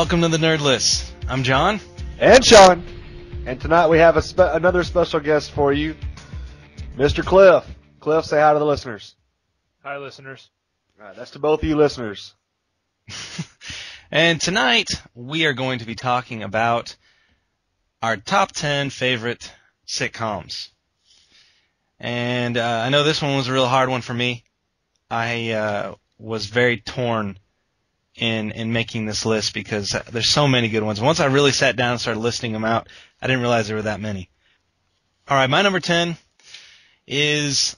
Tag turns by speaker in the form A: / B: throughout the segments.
A: Welcome to the Nerd List. I'm Jon.
B: And Shawn. And tonight we have another special guest for you, Mr. Cliff. Cliff, say hi to the listeners.
C: Hi, listeners.
B: All right, that's to both of you listeners.
A: And tonight we are going to be talking about our top 10 favorite sitcoms. And I know this one was a real hard one for me. I was very torn in making this list because there's so many good ones. Once I really sat down and started listing them out, I didn't realize there were that many. All right, my number 10 is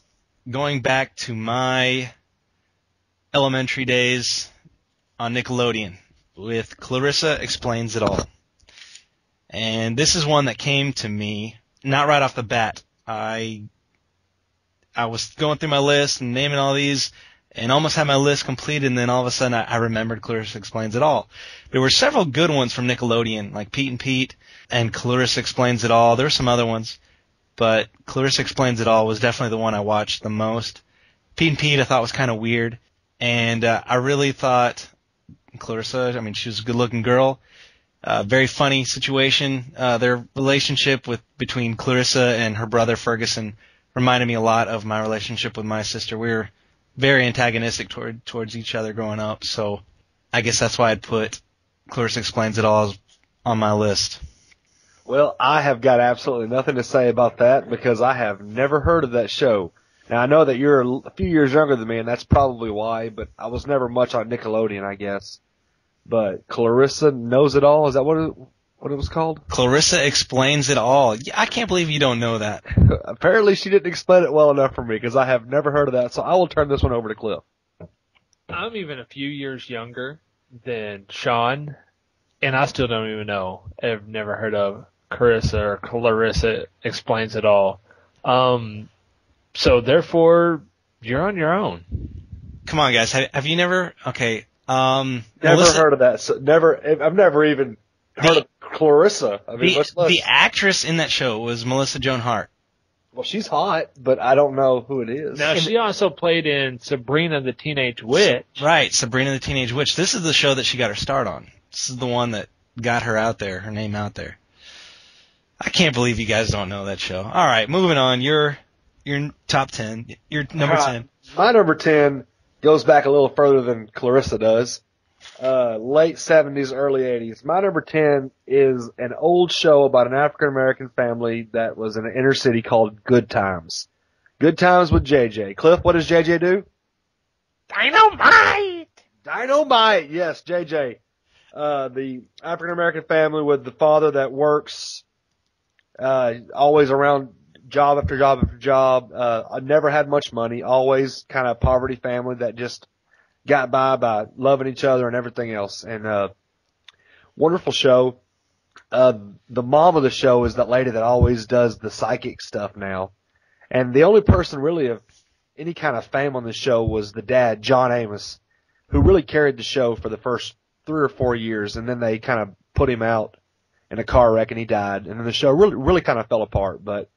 A: going back to my elementary days on Nickelodeon with Clarissa Explains It All. And this is one that came to me not right off the bat. I was going through my list and naming all these and almost had my list completed, and then all of a sudden I remembered Clarissa Explains It All. There were several good ones from Nickelodeon, like Pete and Pete and Clarissa Explains It All. There were some other ones, but Clarissa Explains It All was definitely the one I watched the most. Pete and Pete I thought was kind of weird, and I really thought Clarissa, I mean, she was a good-looking girl. Very funny situation. Their relationship between Clarissa and her brother Ferguson reminded me a lot of my relationship with my sister. We were very antagonistic towards each other growing up, so I guess that's why I'd put Clarissa Explains It All on my list.
B: Well, I have got absolutely nothing to say about that because I have never heard of that show. Now, I know that you're a few years younger than me, and that's probably why, but I was never much on Nickelodeon, I guess. But Clarissa Knows It All, is that what it was called?
A: Clarissa Explains It All. Yeah, I can't believe you don't know that.
B: Apparently she didn't explain it well enough for me because I have never heard of that, so I will turn this one over to Cliff.
C: I'm even a few years younger than Shawn, and I still don't even know. I've never heard of Clarissa Explains It All. So therefore, you're on your own.
A: Come on, guys. Have you never? Okay.
B: Never heard of that. So I've never even heard of Clarissa. I mean,
A: the actress in that show was Melissa Joan Hart.
B: Well, she's hot, but I don't know who it is.
C: Now, she also played in Sabrina the Teenage Witch.
A: Right, Sabrina the Teenage Witch. This is the show that she got her start on. This is the one that got her out there, her name out there. I can't believe you guys don't know that show. All right, moving on. Your top 10. Your number 10.
B: My number 10 goes back a little further than Clarissa does. Late 70s, early 80s. My number 10 is an old show about an African-American family that was in an inner city called Good Times. Good Times with JJ. Cliff, what does JJ do?
C: Dynamite!
B: Dynamite! Yes, JJ. The African-American family with the father that works always around job after job after job. I never had much money. Always kind of poverty family that just got by loving each other and everything else. And wonderful show. The mom of the show is that lady that always does the psychic stuff now. And the only person really of any kind of fame on the show was the dad, John Amos, who really carried the show for the first 3 or 4 years. And then they kind of put him out in a car wreck and he died. And then the show really kind of fell apart. But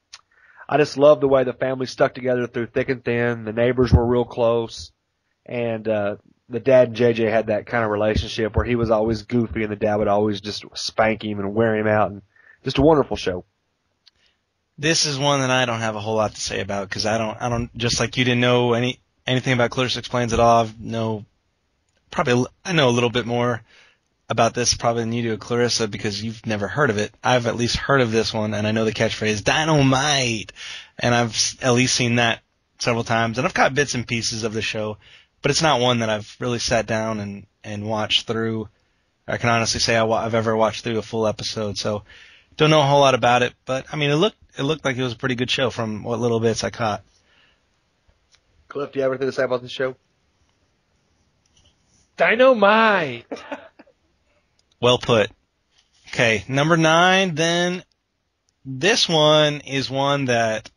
B: I just love the way the family stuck together through thick and thin. The neighbors were real close. And the dad and JJ had that kind of relationship where he was always goofy and the dad would always just spank him and wear him out. And just a wonderful show.
A: This is one that I don't have a whole lot to say about because I don't just like you didn't know anything about Clarissa Explains It All. I know a little bit more about this probably than you do, Clarissa, because you've never heard of it. I've at least heard of this one, and I know the catchphrase "Dynamite," and I've at least seen that several times, and I've got bits and pieces of the show, but it's not one that I've really sat down and watched through. I can honestly say I've ever watched through a full episode, so don't know a whole lot about it, but I mean, it looked like it was a pretty good show from what little bits I caught.
B: Cliff, do you have anything to say about this show?
C: Dynamite!
A: Well put. Okay, number 9, then this one is one that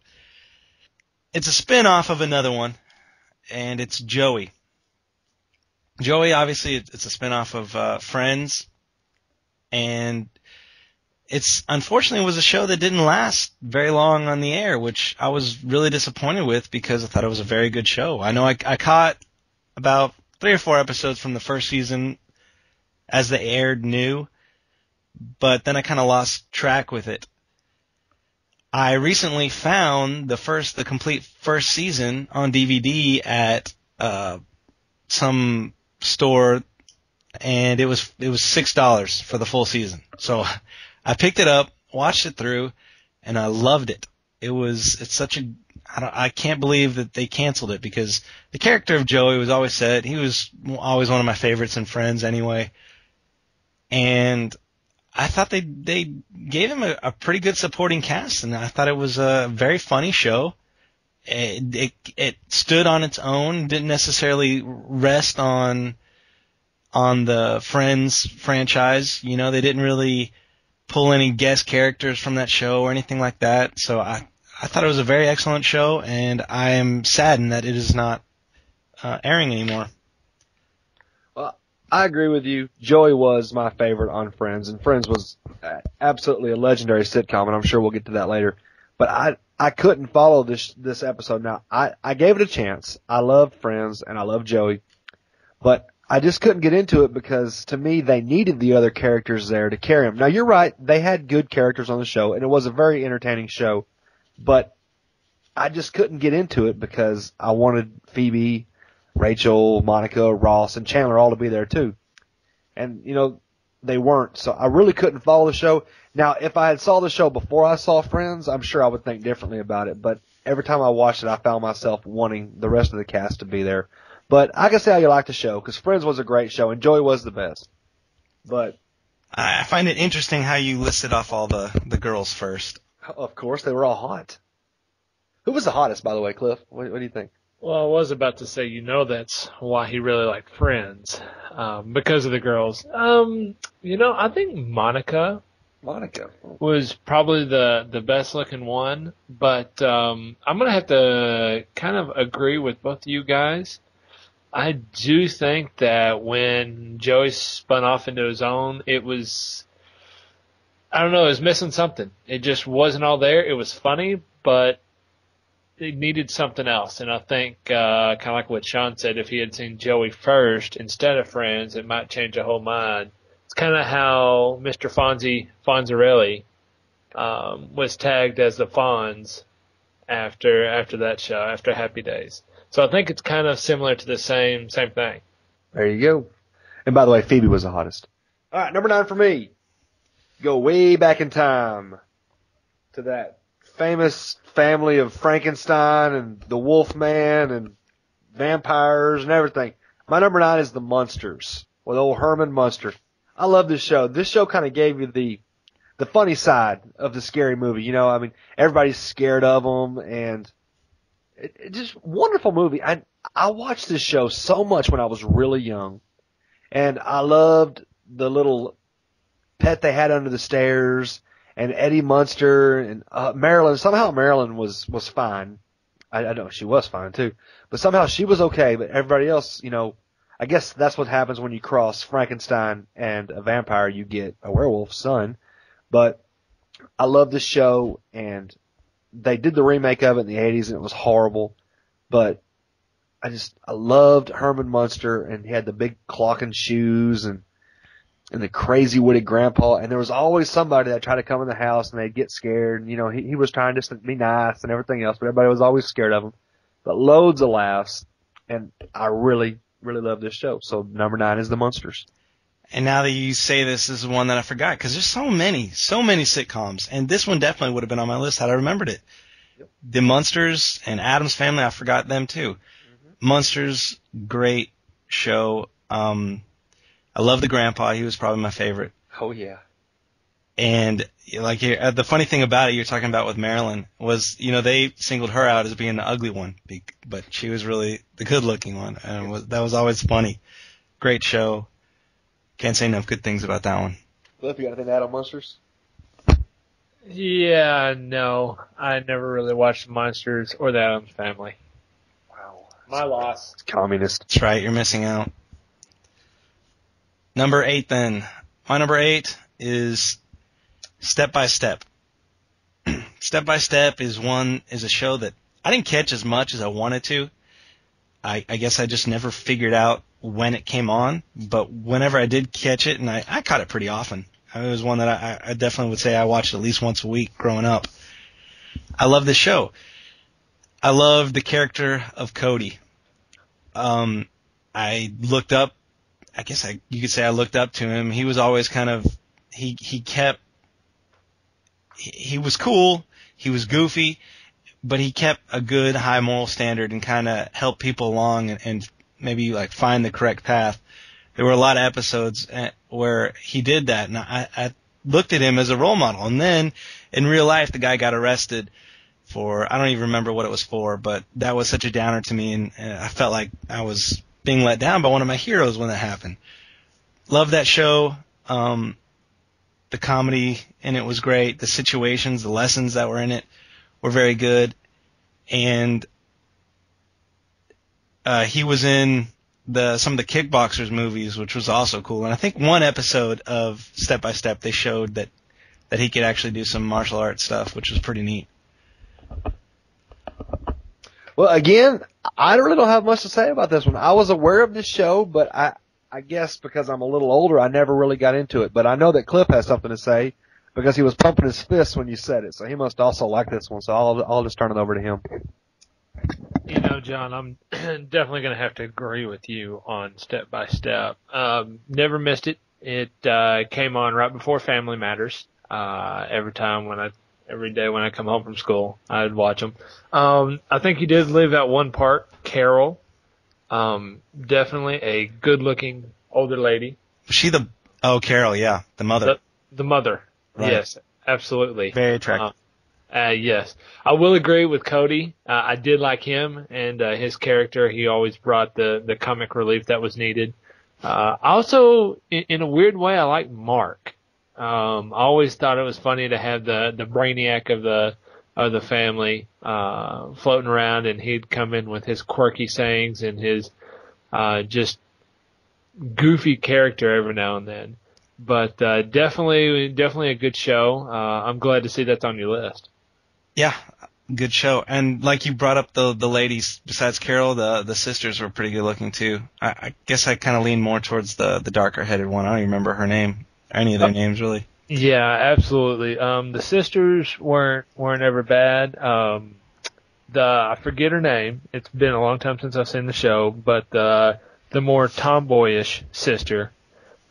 A: it's a spin-off of another one, and it's Joey. Joey, obviously, it's a spin-off of Friends, and it's unfortunately was a show that didn't last very long on the air, which I was really disappointed with because I thought it was a very good show. I know I caught about 3 or 4 episodes from the first season, as they aired new, but then I kind of lost track with it. I recently found the complete first season on DVD at some store, and it was $6 for the full season. So I picked it up, watched it through, and I loved it. It's such a I can't believe that they canceled it, because the character of Joey was always said he was always one of my favorites in Friends anyway, and I thought they gave him a pretty good supporting cast, and I thought it was a very funny show. It stood on its own, didn't necessarily rest on the Friends franchise. You know, they didn't really pull any guest characters from that show or anything like that. So I thought it was a very excellent show, and I am saddened that it is not airing anymore.
B: Well, I agree with you. Joey was my favorite on Friends, and Friends was absolutely a legendary sitcom, and I'm sure we'll get to that later. But I couldn't follow this episode. Now, I gave it a chance. I love Friends, and I love Joey, but I just couldn't get into it because, to me, they needed the other characters there to carry them. Now, you're right. They had good characters on the show, and it was a very entertaining show. But I just couldn't get into it because I wanted Phoebe, Rachel, Monica, Ross, and Chandler all to be there too. And, you know, they weren't. So I really couldn't follow the show. Now, if I had saw the show before I saw Friends, I'm sure I would think differently about it. But every time I watched it, I found myself wanting the rest of the cast to be there. But I can see how you like the show, because Friends was a great show, and Joey was the best. But
A: I find it interesting how you listed off all the girls first.
B: of course, they were all hot. Who was the hottest, by the way, Cliff? What do you think?
C: Well, I was about to say, that's why he really liked Friends, because of the girls. I think Monica was probably the best looking one, but I'm gonna have to kind of agree with both of you guys. I do think that when Joey spun off into his own, it was missing something. It just wasn't all there. It was funny, but it needed something else. And I think, kind of like what Shawn said, if he had seen Joey first instead of Friends, it might change the whole mind. It's kind of how Mr. Fonzarelli was tagged as the Fonz after that show, after Happy Days. So I think it's kind of similar to the same thing.
B: There you go. And by the way, Phoebe was the hottest. All right, number 9 for me. Go way back in time to that famous family of Frankenstein and the Wolfman and vampires and everything. My number 9 is the Munsters, with old Herman Munster. I love this show. This show kind of gave you the funny side of the scary movie. You know, I mean, everybody's scared of them, and it's just a wonderful movie. I watched this show so much when I was really young, and I loved the little pet they had under the stairs, and Eddie Munster, and Marilyn. Somehow Marilyn was fine. I know she was fine too, but somehow she was okay. But everybody else, you know, I guess that's what happens when you cross Frankenstein and a vampire. You get a werewolf's son. But I love this show, and they did the remake of it in the 80s, and it was horrible. But I loved Herman Munster, and he had the big clocking shoes and the crazy witty grandpa. And there was always somebody that tried to come in the house, and they'd get scared. And, you know, he was trying just to be nice and everything else, but everybody was always scared of him. But loads of laughs, and I really, really love this show. So number 9 is the Munsters.
A: And now that you say this is one that I forgot, because there's so many sitcoms, and this one definitely would have been on my list had I remembered it. Yep. The Munsters and Addams Family, I forgot them too. Mm-hmm. Munsters, great show. I love the grandpa. He was probably my favorite.
B: Oh, yeah.
A: And like the funny thing about it, you're talking about with Marilyn, was, you know, they singled her out as being the ugly one, but she was really the good-looking one, and that was always funny. Great show. Can't say enough good things about that one.
B: Cliff, you got anything to add on Munsters?
C: Yeah, no. I never really watched the Munsters or the Addams Family.
B: Wow.
C: My loss.
B: It's communist.
A: That's right, you're missing out. Number 8 then. My number 8 is Step by Step. Step by Step is a show that I didn't catch as much as I wanted to. I guess I just never figured out when it came on, but whenever I did catch it, and I caught it pretty often. It was one that I definitely would say I watched at least once a week growing up. I love this show. I love the character of Cody. I looked up, I guess you could say I looked up to him. He was always kind of, he was cool, he was goofy, but he kept a good high moral standard and kind of helped people along and maybe like find the correct path. There were a lot of episodes where he did that, and I looked at him as a role model. And then in real life, the guy got arrested for, I don't even remember what it was for, but that was such a downer to me, and I felt like I was being let down by one of my heroes when that happened. Love that show. The comedy in it was great. The situations, the lessons that were in it were very good. And he was in some of the Kickboxers movies, which was also cool. And I think one episode of Step by Step, they showed that he could actually do some martial arts stuff, which was pretty neat.
B: Well, again, I really don't have much to say about this one. I was aware of this show, but I guess because I'm a little older, I never really got into it. But I know that Cliff has something to say because he was pumping his fist when you said it. So he must also like this one. So I'll just turn it over to him.
C: You know, John, I'm definitely going to have to agree with you on Step by Step. Never missed it. It came on right before Family Matters. Every day when I come home from school, I'd watch them. I think he did leave out one part, Carol. Definitely a good-looking older lady.
A: Was she Carol, yeah, the mother.
C: The mother, right. Yes, absolutely.
A: Very attractive.
C: Yes. I will agree with Cody. I did like him and his character. He always brought the comic relief that was needed. Also, in a weird way, I like Mark. I always thought it was funny to have the brainiac of the family floating around, and he'd come in with his quirky sayings and his just goofy character every now and then. But definitely a good show. I'm glad to see that's on your list.
A: Yeah, good show. And like you brought up the ladies, besides Carol, the sisters were pretty good looking too. I guess I kind of lean more towards the darker headed one. I don't even remember her name, any of their names really.
C: Yeah, absolutely. The sisters weren't ever bad. I forget her name. It's been a long time since I've seen the show, but the more tomboyish sister,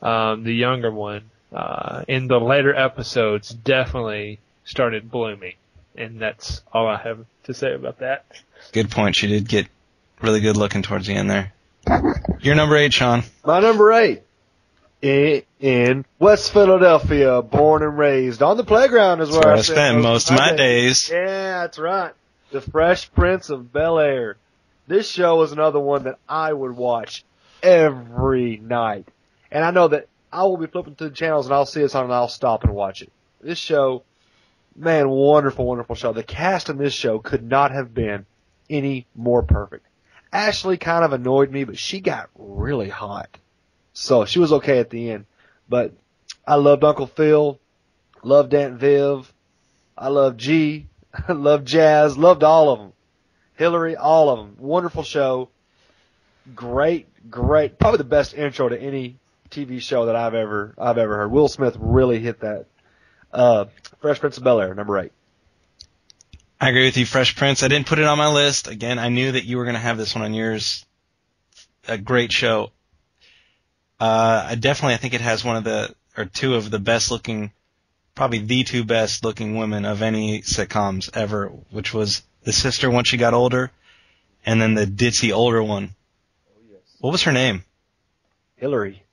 C: the younger one, in the later episodes definitely started blooming. And that's all I have to say about that.
A: Good point. She did get really good looking towards the end there. Your number 8, Shawn.
B: My number 8. In West Philadelphia, born and raised on the playground is where I
A: spent most of my days.
B: Yeah, that's right. The Fresh Prince of Bel-Air. This show was another one that I would watch every night. And I know that I will be flipping through the channels and I'll see this on and I'll stop and watch it. This show, man, wonderful, wonderful show. The cast in this show could not have been any more perfect. Ashley kind of annoyed me, but she got really hot. So she was okay at the end. But I loved Uncle Phil, loved Aunt Viv, I loved G, I loved Jazz, loved all of them. Hillary, all of them. Wonderful show. Great, probably the best intro to any TV show that I've ever heard. Will Smith really hit that. Fresh Prince of Bel-Air, number 8.
A: I agree with you, Fresh Prince. I didn't put it on my list. Again, I knew that you were going to have this one on yours. A great show. I think it has two of the best looking, probably the two best looking women of any sitcoms ever, which was the sister once she got older, and then the ditzy older one. Oh, yes. What was her name?
B: Hillary,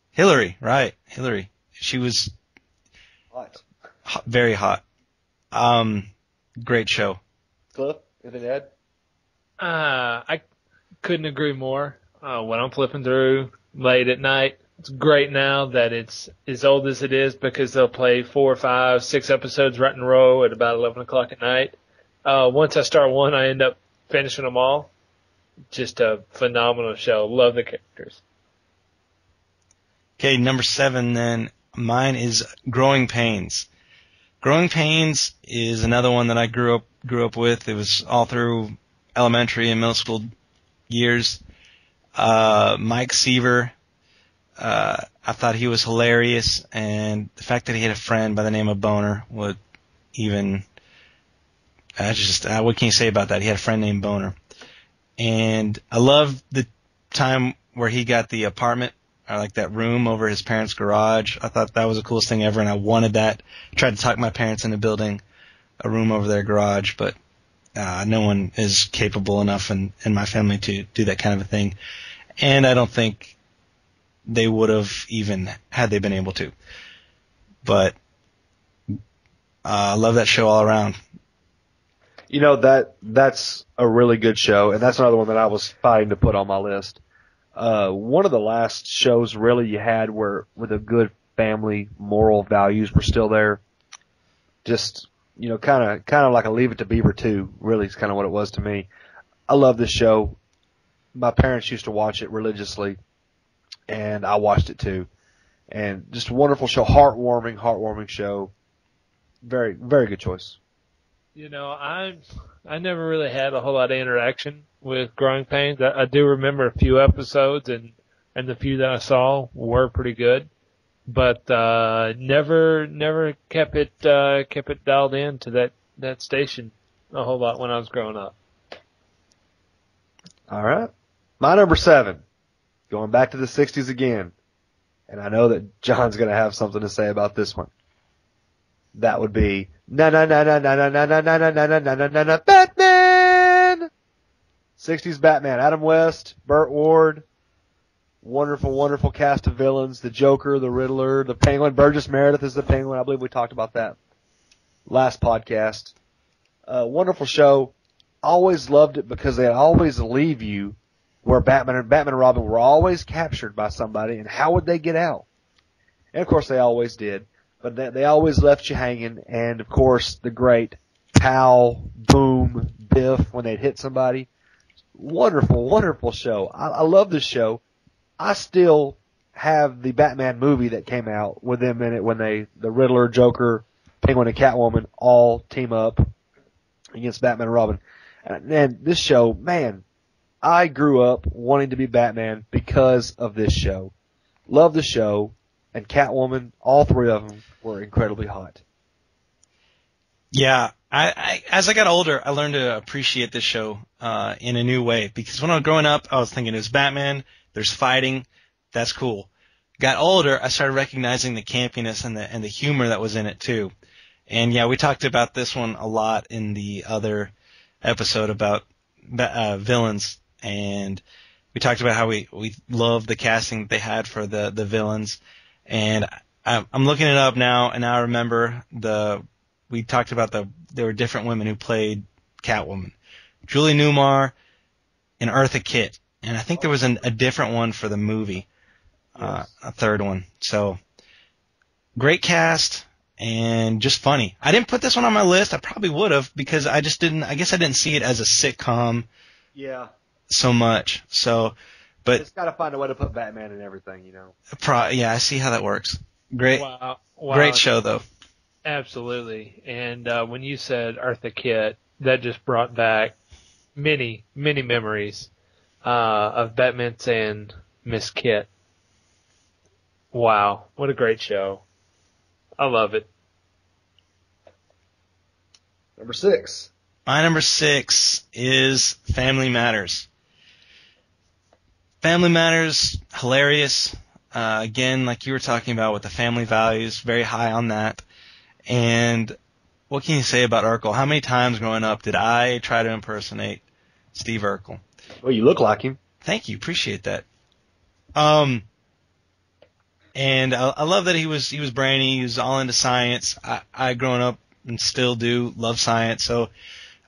A: right. Hillary. She was
B: hot.
A: Very hot. Great show.
B: Cliff, anything to add?
C: I couldn't agree more. When I'm flipping through late at night, it's great now that it's as old as it is because they'll play 4, 5, 6 episodes right in a row at about 11 o'clock at night. Once I start one, I end up finishing them all. Just a phenomenal show. Love the characters.
A: Okay, number 7 then. Mine is Growing Pains. Growing Pains is another one that I grew up with. It was all through elementary and middle school years. Mike Seaver, I thought he was hilarious, and the fact that he had a friend by the name of Boner would even, what can you say about that? He had a friend named Boner. And I love the time where he got the apartment, or like that room over his parents' garage. I thought that was the coolest thing ever, and I wanted that. I tried to talk my parents into building a room over their garage, but no one is capable enough in my family to do that kind of a thing. And I don't think they would have even had they been able to. But I love that show all around.
B: You know, that's a really good show, and that's another one that I was fighting to put on my list. One of the last shows really you had where the good family moral values were still there. Just, you know, kind of like a Leave It to Beaver 2, really is kind of what it was to me. I love this show. My parents used to watch it religiously, and I watched it too. And just a wonderful show, heartwarming show. Very, very good choice.
C: You know, I never really had a whole lot of interaction with Growing Pains. I do remember a few episodes, and the few that I saw were pretty good, but never kept it dialed in to that station a whole lot when I was growing up.
B: All right, my number 7, going back to the '60s again, and I know that John's going to have something to say about this one. That would be Batman. 60s Batman. Adam West, Burt Ward, wonderful, wonderful cast of villains. The Joker, the Riddler, the Penguin. Burgess Meredith is the Penguin. I believe we talked about that last podcast. Wonderful show. Always loved it because they always leave you where Batman and Robin were always captured by somebody, and how would they get out? And of course they always did. But they always left you hanging, and of course the great pow, boom, biff when they'd hit somebody. Wonderful, wonderful show. I love this show. I still have the Batman movie that came out with them in it when the Riddler, Joker, Penguin, and Catwoman all team up against Batman and Robin. And this show, man, I grew up wanting to be Batman because of this show. Love the show. And Catwoman, all three of them were incredibly hot.
A: Yeah, I as I got older, I learned to appreciate this show in a new way. Because when I was growing up, I was thinking it was Batman, there's fighting, that's cool. Got older, I started recognizing the campiness and the humor that was in it too. And yeah, we talked about this one a lot in the other episode about villains, and we talked about how we loved the casting that they had for the villains. And I'm looking it up now, and I remember we talked about there were different women who played Catwoman. Julie Newmar and Eartha Kitt. And I think there was a different one for the movie, yes. A third one. So, great cast and just funny. I didn't put this one on my list. I probably would have because I guess I didn't see it as a sitcom.
B: Yeah.
A: So much. So. But
B: it's got to find a way to put Batman in everything, you know.
A: Yeah, I see how that works. Great,
C: wow.
A: Great show though.
C: Absolutely. And when you said Eartha Kitt, that just brought back many, many memories of Batman saying Miss Kitt. Wow, what a great show! I love it.
B: Number 6.
A: My number 6 is Family Matters. Family Matters, hilarious. Again, like you were talking about with the family values, very high on that. And what can you say about Urkel? How many times growing up did I try to impersonate Steve Urkel?
B: Well, you look like him.
A: Thank you, appreciate that. And I love that he was brainy, he was all into science. I growing up and still do love science, so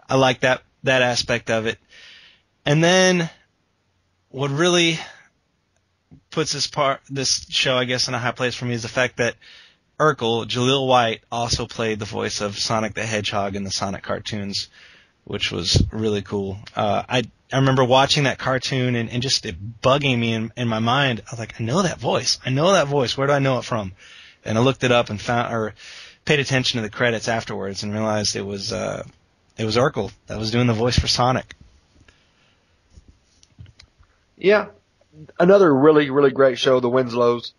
A: I like that aspect of it. And then what really puts this show, I guess, in a high place for me is the fact that Urkel, Jaleel White, also played the voice of Sonic the Hedgehog in the Sonic cartoons, which was really cool. I remember watching that cartoon and just it bugging me in my mind. I was like, I know that voice. Where do I know it from? And I looked it up and paid attention to the credits afterwards and realized it was Urkel that was doing the voice for Sonic.
B: Yeah, another really, really great show, The Winslows.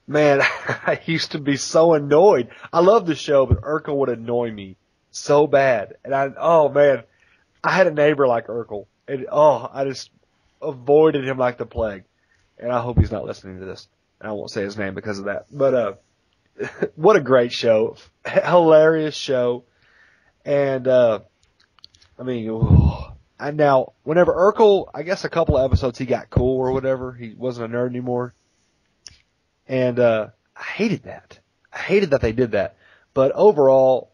B: Man, I used to be so annoyed. I love the show, but Urkel would annoy me so bad. And oh man, I had a neighbor like Urkel. And I just avoided him like the plague. And I hope he's not listening to this. And I won't say his name because of that. But, what a great show. Hilarious show. And, and now, whenever Urkel, I guess a couple of episodes he got cool or whatever. He wasn't a nerd anymore. And, I hated that. I hated that they did that. But overall,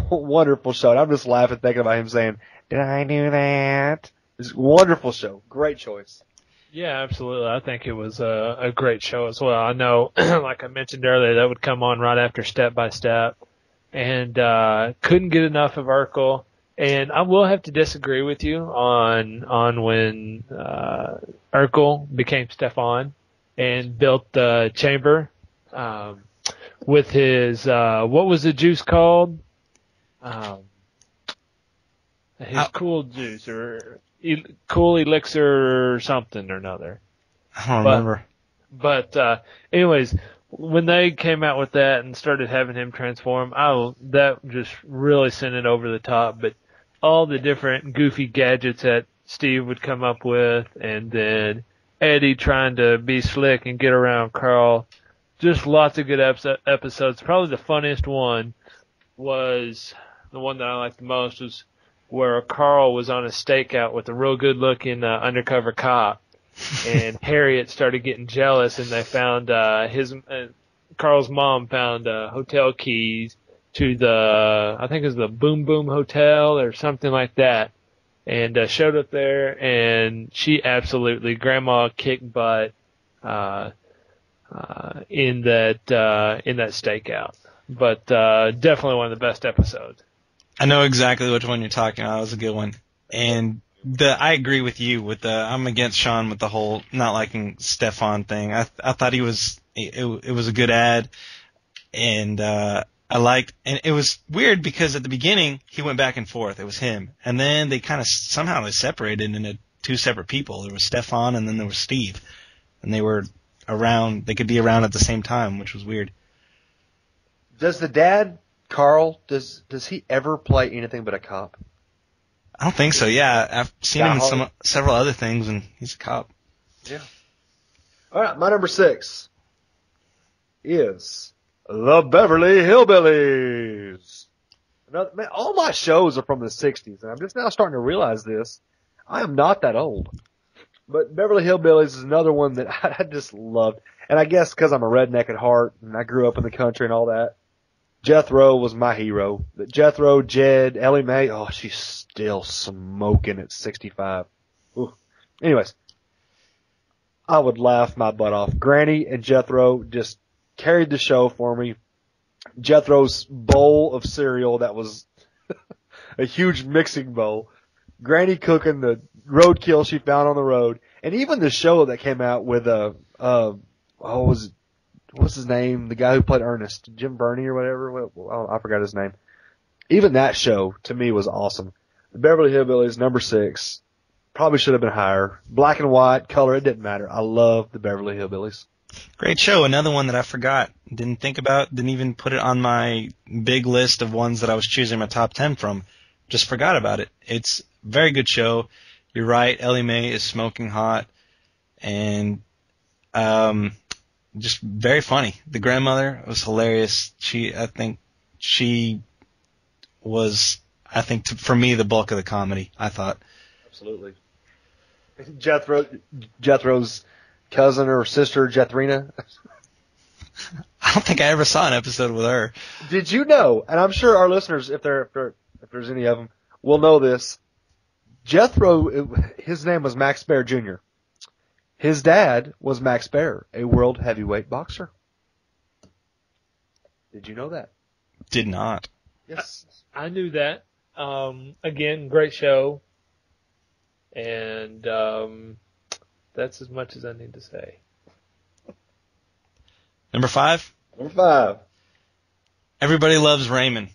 B: wonderful show. And I'm just laughing thinking about him saying, "Did I do that?" It's a wonderful show. Great choice.
C: Yeah, absolutely. I think it was a great show as well. I know, like I mentioned earlier, that would come on right after Step by Step, and couldn't get enough of Urkel. And I will have to disagree with you on when Urkel became Stefan and built the chamber with his what was the juice called? His cool juice or cool elixir or something or another.
A: I don't remember.
C: But anyways, when they came out with that and started having him transform, that just really sent it over the top. But all the different goofy gadgets that Steve would come up with, and then Eddie trying to be slick and get around Carl, just lots of good episodes. Probably the funniest one was the one that I liked the most was where Carl was on a stakeout with a real good-looking undercover cop, and Harriet started getting jealous, and they found Carl's mom found hotel keys to I think it was the Boom Boom Hotel or something like that, and showed up there, and she absolutely, Grandma kicked butt in that stakeout. But definitely one of the best episodes.
A: I know exactly which one you're talking about. That was a good one. And I agree with you with I'm against Shawn with the whole not liking Stefan thing. I thought it was a good ad, and and it was weird because at the beginning he went back and forth. It was him, and then they kind of somehow they separated into two separate people. There was Stefan, and then there was Steve, and they were around. They could be around at the same time, which was weird.
B: Does the dad, Carl, does he ever play anything but a cop?
A: I don't think so. Yeah, I've seen him in several other things, and he's a cop.
B: Yeah. All right, my number 6 is The Beverly Hillbillies. Man, all my shows are from the 60s, and I'm just now starting to realize this. I am not that old. But Beverly Hillbillies is another one that I just loved. And I guess because I'm a redneck at heart, and I grew up in the country and all that, Jethro was my hero. Jethro, Jed, Ellie Mae, she's still smoking at 65. Ooh. Anyways, I would laugh my butt off. Granny and Jethro just carried the show for me. Jethro's bowl of cereal that was a huge mixing bowl. Granny cooking the roadkill she found on the road. And even the show that came out with what's his name? The guy who played Ernest, Jim Burney or whatever. I forgot his name. Even that show to me was awesome. The Beverly Hillbillies, number 6, probably should have been higher. Black and white, color, it didn't matter. I love the Beverly Hillbillies.
A: Great show. Another one that I forgot. Didn't think about. Didn't even put it on my big list of ones that I was choosing my top 10 from. Just forgot about it. It's a very good show. You're right. Ellie Mae is smoking hot, and just very funny. The grandmother was hilarious. I think for me, the bulk of the comedy, I thought.
B: Absolutely. Jethro's cousin or sister, Jethrina.
A: I don't think I ever saw an episode with her.
B: Did you know, and I'm sure our listeners, if there's any of them, will know this, Jethro, his name was Max Baer Jr. His dad was Max Baer, a world heavyweight boxer. Did you know that?
A: Did not.
B: Yes.
C: I knew that. Again, great show. And that's as much as I need to say.
A: Number 5?
B: Number 5.
A: Everybody Loves Raymond.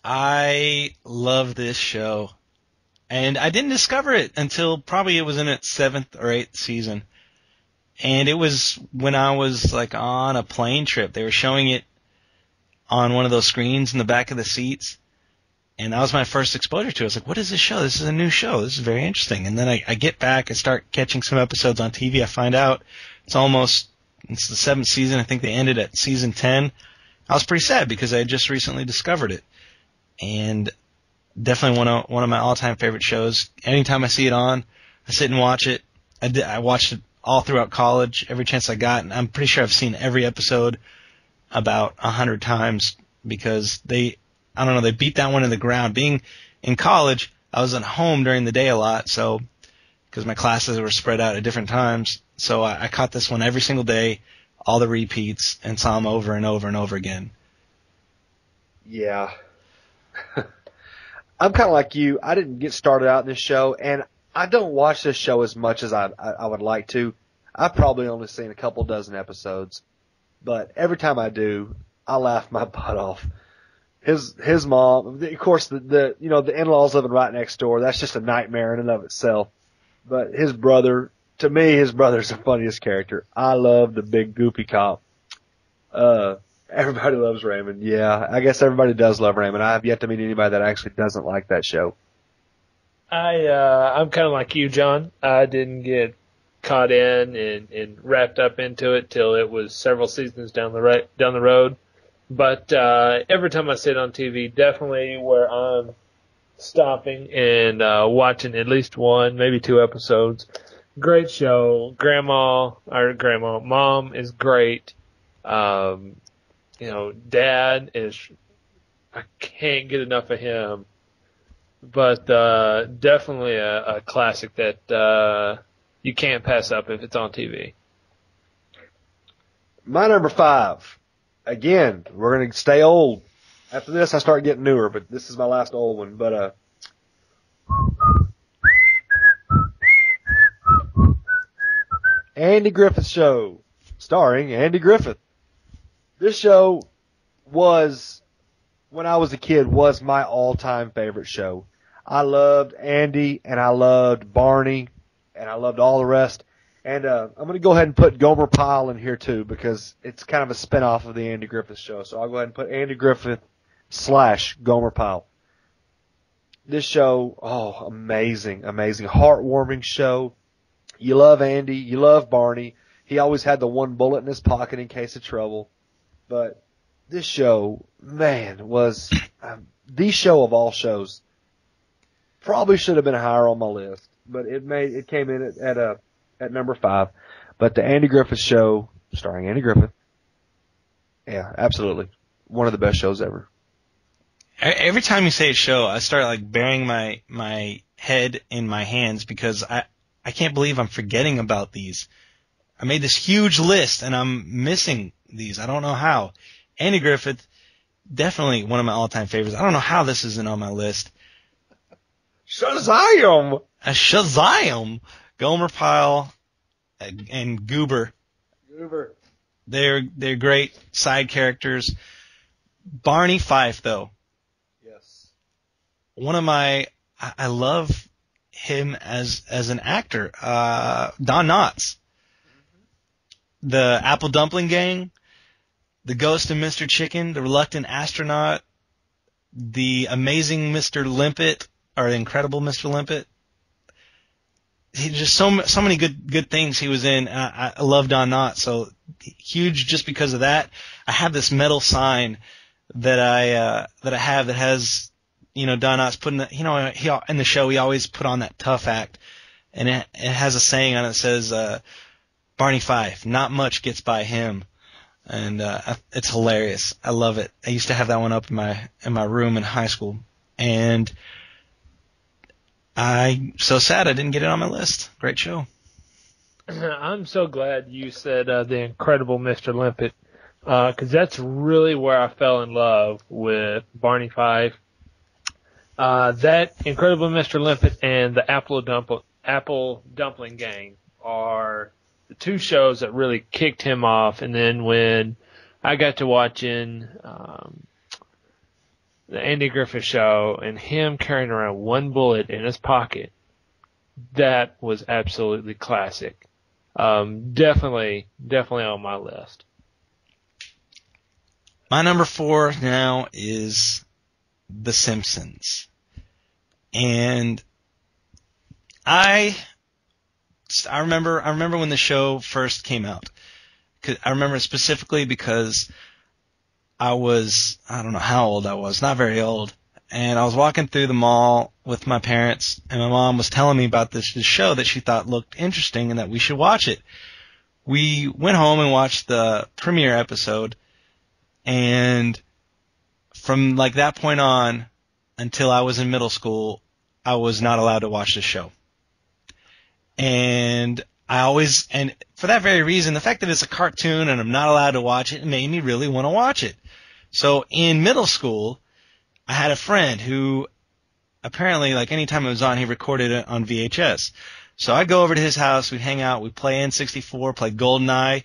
A: I love this show. And I didn't discover it until probably it was in its 7th or 8th season. And it was when I was like on a plane trip. They were showing it on one of those screens in the back of the seats. And that was my first exposure to it. I was like, what is this show? This is a new show. This is very interesting. And then I get back, I start catching some episodes on TV. I find out it's the 7th season. I think they ended at season 10. I was pretty sad because I had just recently discovered it. And definitely one of my all-time favorite shows. Anytime I see it on, I sit and watch it. I watched it all throughout college, every chance I got. And I'm pretty sure I've seen every episode about 100 times because they beat that one in the ground. Being in college, I was at home during the day a lot, so because my classes were spread out at different times. So I caught this one every single day, all the repeats, and saw them over and over and over again.
B: Yeah. I'm kind of like you. I didn't get started out in this show, and I don't watch this show as much as I would like to. I've probably only seen a couple dozen episodes, but every time I do, I laugh my butt off. His mom, of course, the in-laws living right next door. That's just a nightmare in and of itself. But his brother, to me, his brother's the funniest character. I love the big goofy cop. Everybody loves Raymond. Yeah, I guess everybody does love Raymond. I have yet to meet anybody that actually doesn't like that show.
C: I'm kind of like you, John. I didn't get caught in and wrapped up into it till it was several seasons down the road. But every time I sit on TV, definitely where I'm stopping and watching at least one, maybe 2 episodes. Great show. Mom is great. Dad is, I can't get enough of him. But definitely a classic that you can't pass up if it's on TV.
B: My number 5. Again, we're going to stay old. After this, I start getting newer, but this is my last old one. But Andy Griffith Show, starring Andy Griffith. This show was, when I was a kid, was my all-time favorite show. I loved Andy, and I loved Barney, and I loved all the rest. And I'm going to go ahead and put Gomer Pyle in here, too, because it's kind of a spinoff of the Andy Griffith Show. So I'll go ahead and put Andy Griffith / Gomer Pyle. This show, amazing, amazing. Heartwarming show. You love Andy. You love Barney. He always had the one bullet in his pocket in case of trouble. But this show, man, was the show of all shows. Probably should have been higher on my list, but it came in at number 5. But the Andy Griffith Show, starring Andy Griffith, yeah, absolutely one of the best shows ever.
A: Every time you say a show, I start like burying my head in my hands because I can't believe I'm forgetting about these. I made this huge list and I'm missing these. I don't know how. Andy Griffith, definitely one of my all-time favorites. I don't know how this isn't on my list.
B: Shazam!
A: Shazam! Gomer Pyle and Goober. They're great side characters. Barney Fife, though.
B: Yes.
A: I love him as an actor. Don Knotts. The Apple Dumpling Gang. The Ghost of Mr. Chicken. The Reluctant Astronaut. The Amazing Mr. Limpet. Or the Incredible Mr. Limpet. He just so many good things he was in. I love Don Knotts, so huge just because of that. I have this metal sign that I have that has Don Knotts putting he in the show he always put on that tough act, and it has a saying on it that says Barney Fife, not much gets by him, and it's hilarious. I love it. I used to have that one up in my room in high school, and I'm so sad I didn't get it on my list. Great show.
C: I'm so glad you said the Incredible Mr. Limpet, because that's really where I fell in love with Barney Fife. That Incredible Mr. Limpet and the Apple Dumpling Gang are the 2 shows that really kicked him off. And then when I got to watching the Andy Griffith Show, and him carrying around one bullet in his pocket, that was absolutely classic. Definitely on my list.
A: My number 4 now is The Simpsons. And I remember when the show first came out. I remember it specifically because I don't know how old I was, not very old. And I was walking through the mall with my parents, and my mom was telling me about this show that she thought looked interesting and that we should watch it. We went home and watched the premiere episode, and from like that point on until I was in middle school, I was not allowed to watch the show. And for that very reason, the fact that it's a cartoon and I'm not allowed to watch it made me really want to watch it. So in middle school, I had a friend who apparently, like, anytime it was on, he recorded it on VHS. So I'd go over to his house, we'd hang out, we'd play N64, play GoldenEye,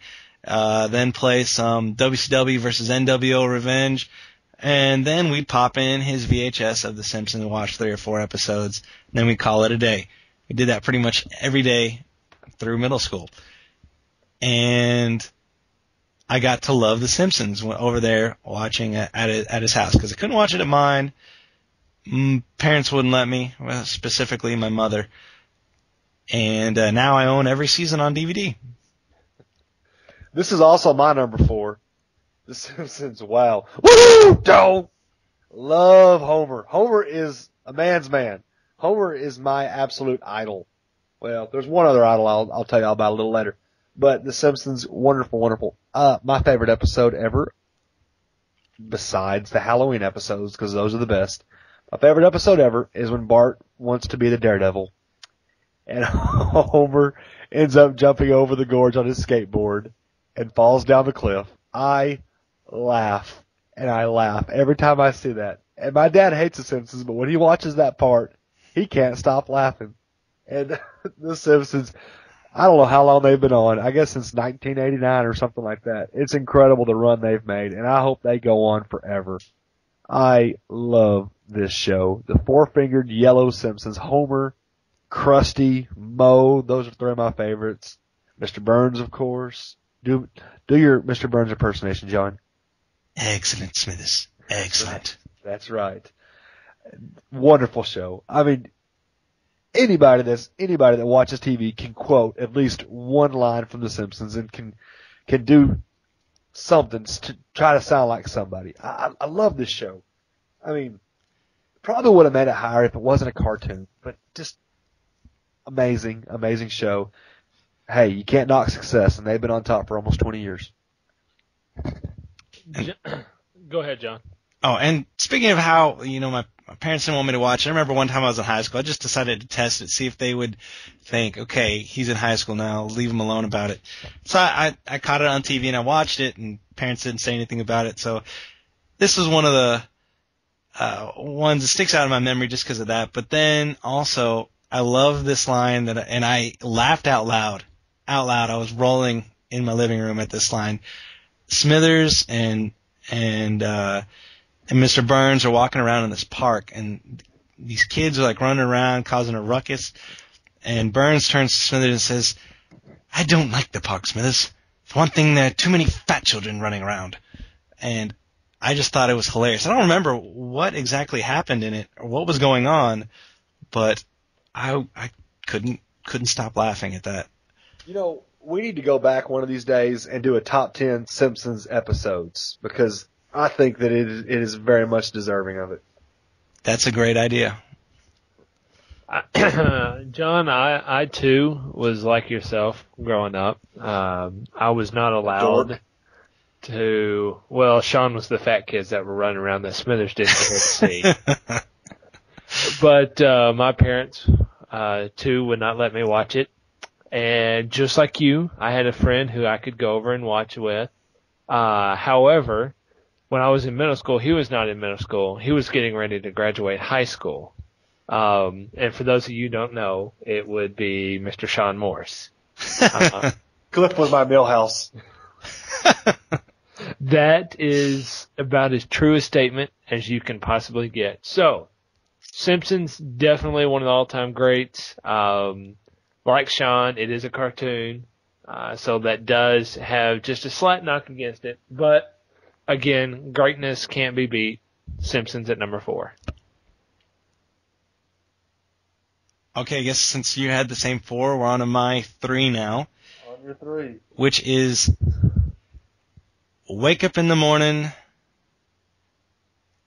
A: then play some WCW versus NWO Revenge, and then we'd pop in his VHS of The Simpsons and watch 3 or 4 episodes, and then we'd call it a day. We did that pretty much every day through middle school. And I got to love The Simpsons over there watching at his house, because I couldn't watch it at mine. Parents wouldn't let me, well, specifically my mother. And now I own every season on DVD.
B: This is also my number 4. The Simpsons, wow. Woo! Don't! Love Homer. Homer is a man's man. Homer is my absolute idol. Well, there's one other idol I'll tell you all about a little later. But The Simpsons, wonderful, wonderful. My favorite episode ever, besides the Halloween episodes, because those are the best, my favorite episode ever is when Bart wants to be the Daredevil. And Homer ends up jumping over the gorge on his skateboard and falls down the cliff. I laugh, and I laugh every time I see that. And my dad hates The Simpsons, but when he watches that part, he can't stop laughing. And The Simpsons, I don't know how long they've been on. I guess since 1989 or something like that. It's incredible the run they've made, and I hope they go on forever. I love this show. The 4-fingered yellow Simpsons, Homer, Krusty, Moe, those are 3 of my favorites. Mr. Burns, of course. Do your Mr. Burns impersonation, John.
A: Excellent, Smithers. Excellent.
B: That's right. Wonderful show. I mean, anybody that watches TV can quote at least one line from The Simpsons and can do something to try to sound like somebody. I love this show. I mean, probably would have made it higher if it wasn't a cartoon, but just amazing, amazing show. Hey, you can't knock success, and they've been on top for almost 20 years.
C: Go ahead, John.
A: Oh, and speaking of how, my parents didn't want me to watch it, I remember one time I was in high school, I just decided to test it, see if they would think, okay, he's in high school now, leave him alone about it. So I caught it on TV and I watched it, and parents didn't say anything about it. So this was one of the ones that sticks out in my memory just because of that. But then also, I love this line and I laughed out loud. I was rolling in my living room at this line. Smithers and Mr. Burns are walking around in this park, and these kids are like running around causing a ruckus. And Burns turns to Smithers and says, "I don't like the park, Smithers. For one thing, there are too many fat children running around." And I just thought it was hilarious. I don't remember what exactly happened in it or what was going on, but I couldn't stop laughing at that.
B: We need to go back one of these days and do a top 10 Simpsons episodes, because I think that it is very much deserving of it.
A: That's a great idea.
C: John, I too was like yourself growing up. I was not allowed to. Well, Shawn was the fat kids that were running around that Smithers didn't care to see. But my parents too would not let me watch it. And just like you, I had a friend who I could go over and watch with. However, when I was in middle school, he was not in middle school. He was getting ready to graduate high school. And for those of you who don't know, it would be Mr. Sean Morse.
B: Cliff was my Millhouse.
C: That is about as true a statement as you can possibly get. So, Simpsons, definitely one of the all-time greats. Like Shawn, it is a cartoon, so that does have just a slight knock against it. But, again, greatness can't be beat. Simpsons at number 4.
A: Okay, I guess since you had the same 4, we're on to my 3 now.
B: On your 3.
A: Which is wake up in the morning.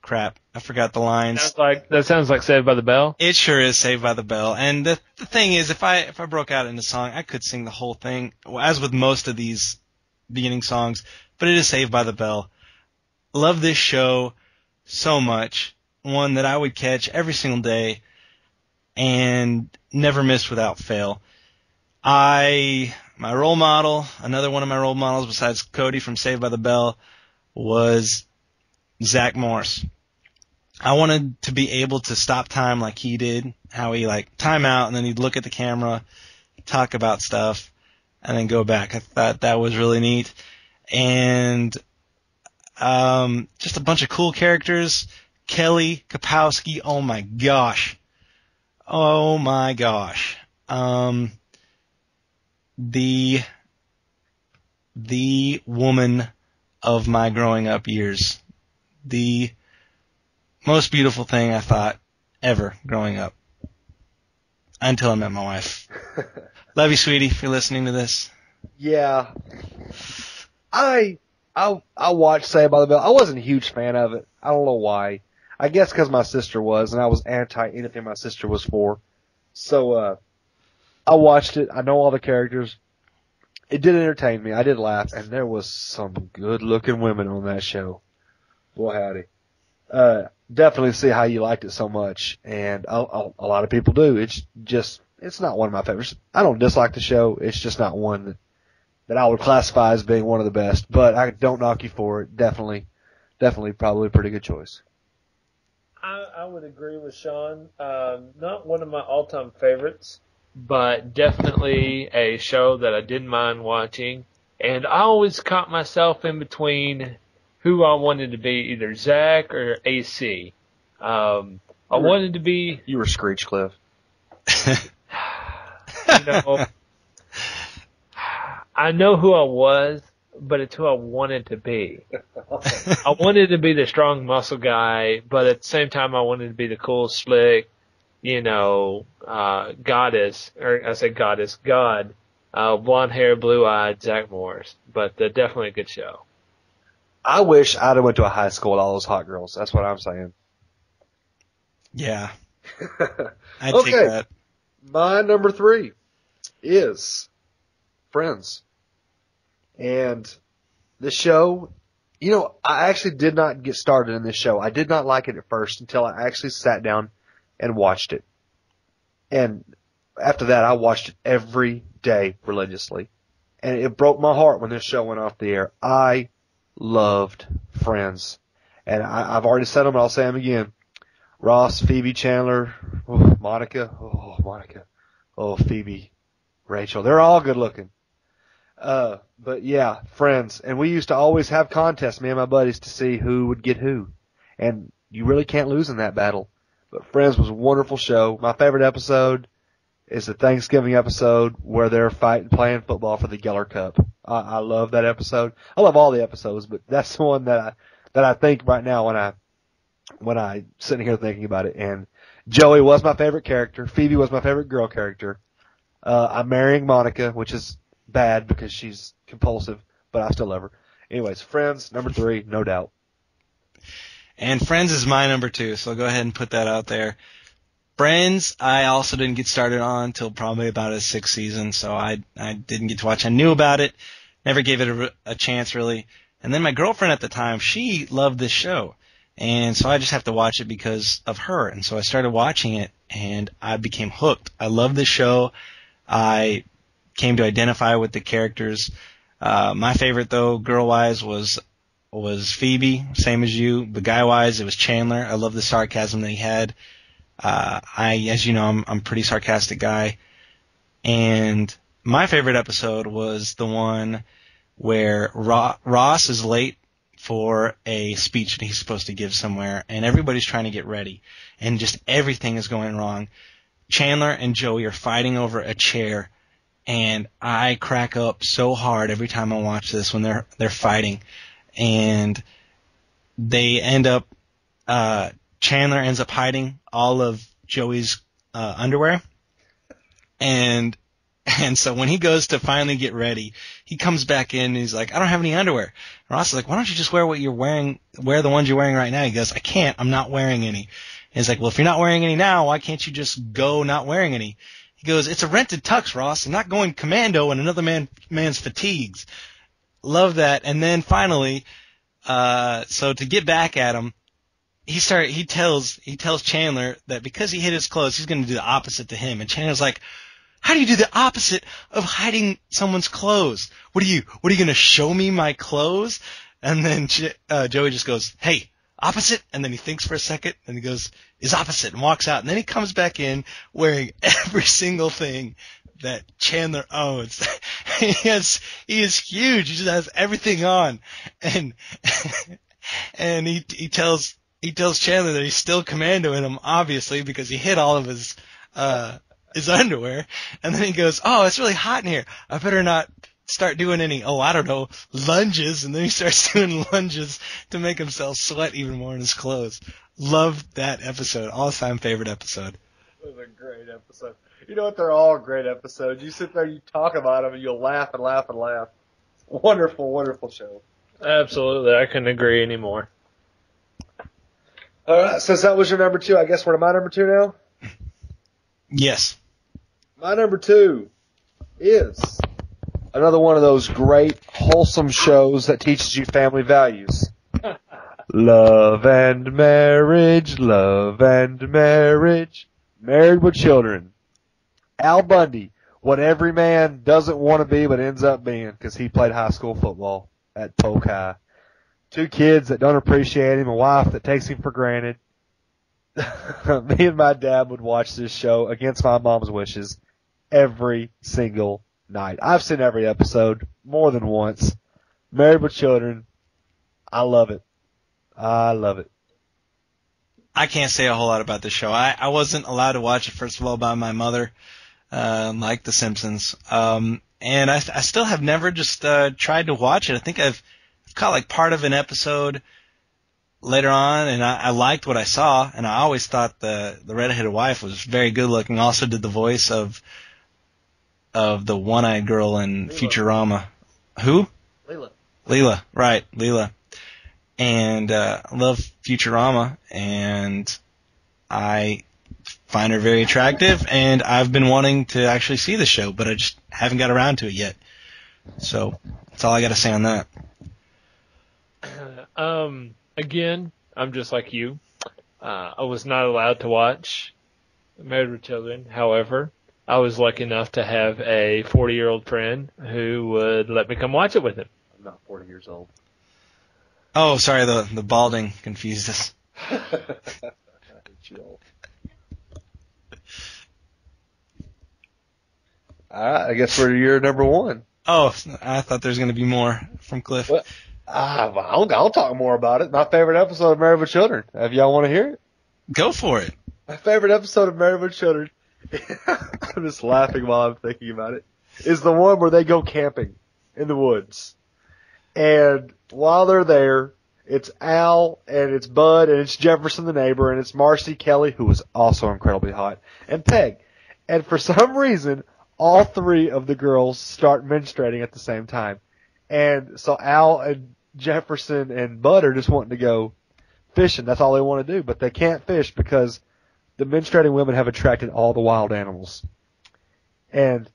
A: Crap, I forgot the lines.
C: That sounds like Saved by the Bell.
A: It sure is Saved by the Bell. And the thing is, if I broke out into song, I could sing the whole thing, as with most of these beginning songs, but it is Saved by the Bell. Love this show so much. One that I would catch every single day and never miss without fail. My role model, another one of my role models besides Cody from Saved by the Bell, was Zach Morris. I wanted to be able to stop time like he did, how he time out and then he'd look at the camera, talk about stuff, and then go back. I thought that was really neat. And just a bunch of cool characters. Kelly Kapowski, oh my gosh. The woman of my growing up years. The most beautiful thing I thought ever growing up. Until I met my wife. Love you, sweetie, if you're listening to this.
B: Yeah. I watched Saved by the Bell. I wasn't a huge fan of it. I don't know why. I guess because my sister was, and I was anti anything my sister was for. So, I watched it. I know all the characters. It did entertain me. I did laugh, and there was some good-looking women on that show. Boy, howdy. Definitely see how you liked it so much, and a lot of people do. It's not one of my favorites. I don't dislike the show. It's just not one that I would classify as being one of the best, but I don't knock you for it. Definitely probably a pretty good choice.
C: I would agree with Shawn. Not one of my all-time favorites, but definitely a show that I didn't mind watching. And I always caught myself in between who I wanted to be, either Zach or AC. I wanted to be...
B: You were Screech Cliff.
C: I know who I was, but it's who I wanted to be. I wanted to be the strong muscle guy, but at the same time I wanted to be the cool, slick, goddess, or I say goddess, God, blonde hair, blue-eyed Zach Morris. But definitely a good show.
B: I wish I'd have went to a high school with all those hot girls. That's what I'm saying.
A: Yeah. I'd take that.
B: My number 3 is Friends. And the show, I actually did not get started in this show. I did not like it at first until I actually sat down and watched it. And after that, I watched it every day religiously. And it broke my heart when this show went off the air. I loved Friends. And I've already said them, but I'll say them again. Ross, Phoebe, Chandler, Monica, Phoebe, Rachel. They're all good looking. But yeah, Friends. And we used to always have contests, me and my buddies, to see who would get who. And you really can't lose in that battle. But Friends was a wonderful show. My favorite episode is the Thanksgiving episode where they're playing football for the Geller Cup. I love that episode. I love all the episodes, but that's the one that I think right now when I sitting here thinking about it. And Joey was my favorite character. Phoebe was my favorite girl character. I'm marrying Monica, which is bad because she's compulsive, but I still love her. Anyways, Friends, number 3, no doubt.
A: And Friends is my number 2, so I'll go ahead and put that out there. Friends, I also didn't get started on until probably about its 6th season, so I didn't get to watch. I knew about it, never gave it a chance really. And then my girlfriend at the time, she loved this show. And so I just have to watch it because of her. And so I started watching it, and I became hooked. I love this show. I came to identify with the characters. My favorite, though, girl-wise, was Phoebe, same as you. But guy-wise, it was Chandler. I love the sarcasm that he had. As you know, I'm a pretty sarcastic guy. And my favorite episode was the one where Ross is late for a speech that he's supposed to give somewhere, and everybody's trying to get ready, and just everything is going wrong. Chandler and Joey are fighting over a chair, and I crack up so hard every time I watch this when they're fighting, and they end up Chandler ends up hiding all of Joey's underwear, and so when he goes to finally get ready, he comes back in and he's like, I don't have any underwear. And Ross is like, why don't you just wear what you're wearing, wear the ones you're wearing right now? He goes, I can't, I'm not wearing any. And he's like, well, if you're not wearing any now, why can't you just go not wearing any? He goes, it's a rented tux, Ross. I'm not going commando in another man's fatigues. Love that. And then finally, so to get back at him, he tells Chandler that because he hid his clothes, he's going to do the opposite to him. And Chandler's like, how do you do the opposite of hiding someone's clothes? What are you going to show me my clothes? And then Joey just goes, hey, opposite? And then he thinks for a second, and he goes, is opposite, and walks out. And then he comes back in wearing every single thing that Chandler owns. He is huge. He just has everything on. And he tells Chandler that he's still commandoing him, obviously, because he hid all of his underwear. And then he goes, oh, it's really hot in here. I better not start doing any, I don't know, lunges. And then he starts doing lunges to make himself sweat even more in his clothes. Loved that episode. All-time favorite episode.
B: It was a great episode. You know what? They're all great episodes. You sit there, you talk about them, and you'll laugh and laugh and laugh. Wonderful, wonderful show.
C: Absolutely. I couldn't agree anymore.
B: All right, since that was your number 2, I guess we're to my number 2 now?
A: Yes.
B: My number 2 is another one of those great, wholesome shows that teaches you family values. Love and marriage, love and marriage, Married with Children. Al Bundy, what every man doesn't want to be but ends up being because he played high school football at Polk High. 2 kids that don't appreciate him, a wife that takes him for granted. Me and my dad would watch this show against my mom's wishes every single night. I've seen every episode more than once. Married with Children. I love it. I love it.
A: I can't say a whole lot about this show. I wasn't allowed to watch it, first of all, by my mother, like The Simpsons. And I still have never just tried to watch it. I think I've caught like part of an episode later on, and I liked what I saw, and I always thought the redheaded wife was very good looking. Also did the voice of the one-eyed girl in
B: Leela.
A: Futurama. Who?
B: Leela,
A: right, Leela. And I love Futurama, and I find her very attractive, and I've been wanting to actually see the show, but I just haven't got around to it yet. So that's all I got to say on that.
C: Again, I'm just like you. I was not allowed to watch Married with Children. However, I was lucky enough to have a 40-year-old friend who would let me come watch it with him.
B: I'm not 40 years old.
A: Oh, sorry, the balding confused us.
B: Alright, I guess we're your number 1.
A: Oh, I thought there was going to be more from Cliff.
B: Well, I'll talk more about it. My favorite episode of Married with Children. If y'all want to hear it?
A: Go for it.
B: My favorite episode of Married with Children, I'm just laughing while I'm thinking about it, is the one where they go camping in the woods. And while they're there, it's Al, and it's Bud, and it's Jefferson the neighbor, and it's Marcy Kelly, who was also incredibly hot, and Peg. And for some reason, all 3 of the girls start menstruating at the same time. And so Al and Jefferson and Bud are just wanting to go fishing. That's all they want to do. But they can't fish because the menstruating women have attracted all the wild animals. And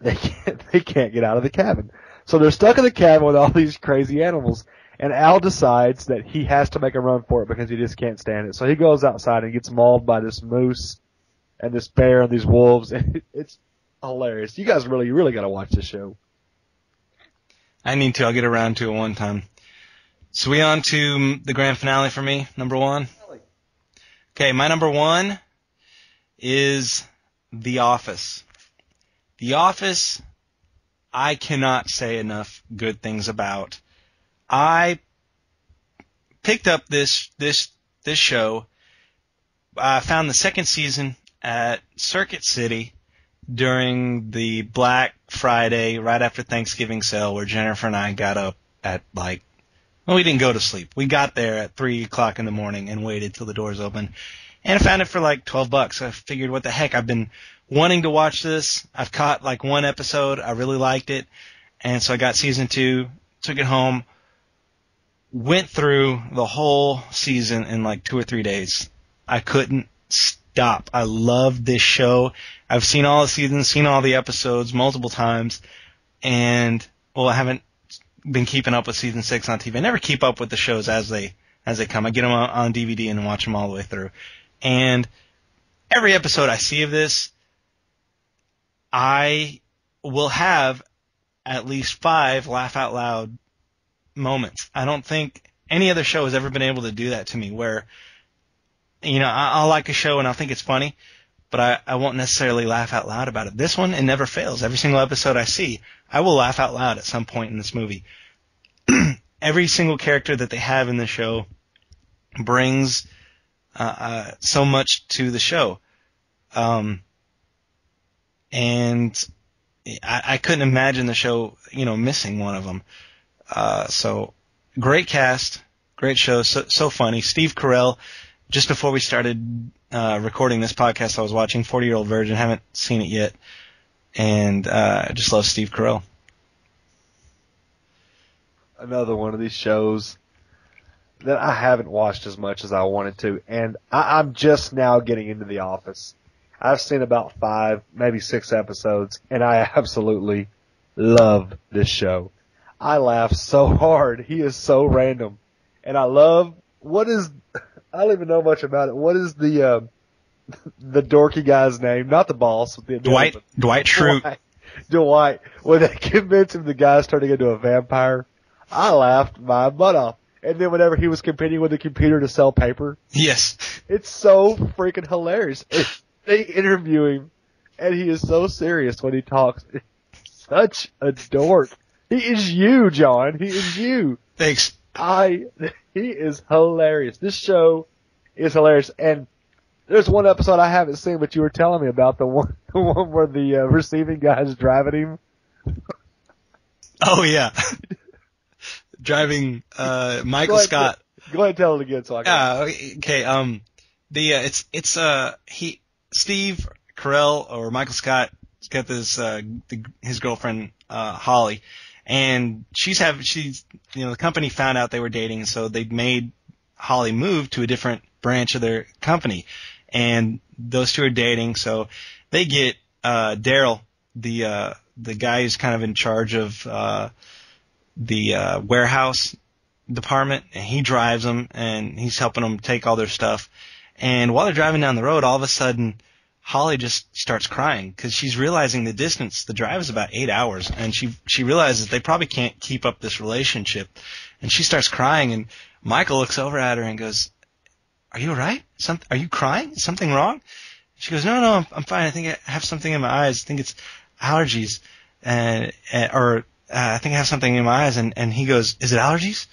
B: they can't get out of the cabin. So they're stuck in the cabin with all these crazy animals. And Al decides that he has to make a run for it because he just can't stand it. So he goes outside and gets mauled by this moose and this bear and these wolves. And it's hilarious. You guys really got to watch this show.
A: I need to. I'll get around to it one time. So we on to the grand finale for me, number 1. Okay, my number 1 is The Office. The Office, I cannot say enough good things about. I picked up this show. I found the second season at Circuit City during the Black Friday, right after Thanksgiving sale, where Jennifer and I got up at we didn't go to sleep. We got there at 3 o'clock in the morning and waited till the doors opened. And I found it for like $12. I figured, what the heck? I've been wanting to watch this. I've caught like one episode. I really liked it. And so I got season 2, took it home, went through the whole season in like 2 or 3 days. I couldn't stop. I love this show. I've seen all the seasons, seen all the episodes multiple times. And, well, I haven't been keeping up with season 6 on TV. I never keep up with the shows as they come. I get them on DVD and watch them all the way through. And every episode I see of this, I will have at least 5 laugh out loud moments. I don't think any other show has ever been able to do that to me, where, you know, I'll like a show and I'll think it's funny, but I won't necessarily laugh out loud about it. This one, it never fails. Every single episode I see, I will laugh out loud at some point in this movie. Every single character that they have in the show brings so much to the show. And I couldn't imagine the show, you know, missing one of them. So great cast, great show, so funny. Steve Carell, just before we started recording this podcast, I was watching 40-Year-Old Virgin, haven't seen it yet, and I just love Steve Carell.
B: Another one of these shows that I haven't watched as much as I wanted to, and I'm just now getting into The Office. I've seen about 5, maybe 6 episodes, and I absolutely love this show. I laugh so hard. He is so random. And I love, I don't even know much about it. What is the dorky guy's name? Not the boss.
A: Dwight Schrute.
B: Dwight. When they convinced him the guy's turning into a vampire, I laughed my butt off. And then whenever he was competing with the computer to sell paper.
A: Yes.
B: It's so freaking hilarious. They interview him, and he is so serious when he talks. Such a dork. He is you, John. He is you.
A: Thanks.
B: He is hilarious. This show is hilarious. And there's one episode I haven't seen, but you were telling me about the one where the receiving guy is driving him.
A: Oh yeah. Driving, Michael Scott.
B: Go ahead and tell it again so I can.
A: Okay. Steve Carell or Michael Scott has got this, his girlfriend, Holly, and the company found out they were dating, so they made Holly move to a different branch of their company, and those two are dating, so they get, Daryl, the guy who's kind of in charge of, the warehouse department, and he drives them, and he's helping them take all their stuff. And while they're driving down the road, all of a sudden, Holly just starts crying because she's realizing the distance. The drive is about 8 hours, and she realizes they probably can't keep up this relationship. And she starts crying, and Michael looks over at her and goes, "Are you all right? Are you crying? Is something wrong?" She goes, No, I'm fine. I think I have something in my eyes. I think it's allergies, I think I have something in my eyes." And he goes, "Is it allergies?"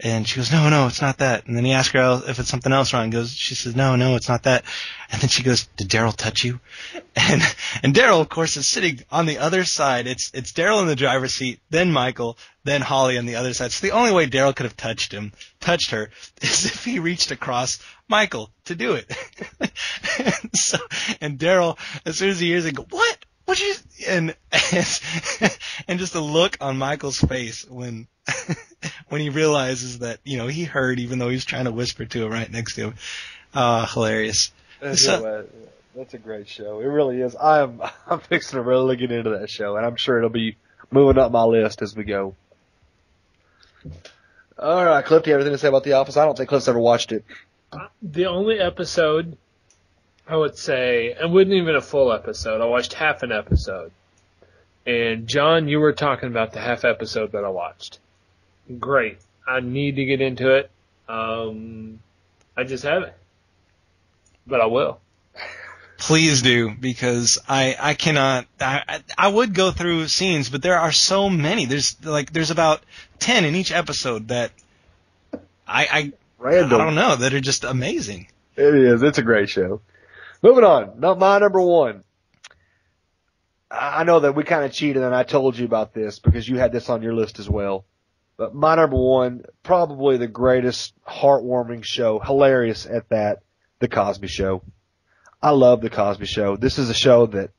A: And she goes, No, it's not that. And then he asks her if it's something else wrong. She says, No, it's not that. And then she goes, "Did Daryl touch you?" And Daryl, of course, is sitting on the other side. It's Daryl in the driver's seat, then Michael, then Holly on the other side. So the only way Daryl could have touched her, is if he reached across Michael to do it. and Daryl, as soon as he hears it, go, "What? What'd you?" And just the look on Michael's face when he realizes that, you know, he heard, even though he's trying to whisper to him right next to him. Hilarious.
B: That's a great show. It really is. I'm fixing to really get into that show, and I'm sure it'll be moving up my list as we go. All right, Cliff, do you have anything to say about The Office? I don't think Cliff's ever watched it.
C: The only episode, I would say, it wasn't even a full episode. I watched half an episode. And John, you were talking about the half episode that I watched. Great. I need to get into it. I just haven't. But I will.
A: Please do, because I cannot. I would go through scenes, but there are so many. There's about 10 in each episode that I
B: Random.
A: I don't know, that are just amazing.
B: It is. It's a great show. Moving on. My number one. I know that we kind of cheated and I told you about this because you had this on your list as well. But my number one, probably the greatest heartwarming show, hilarious at that, The Cosby Show. I love The Cosby Show. This is a show that,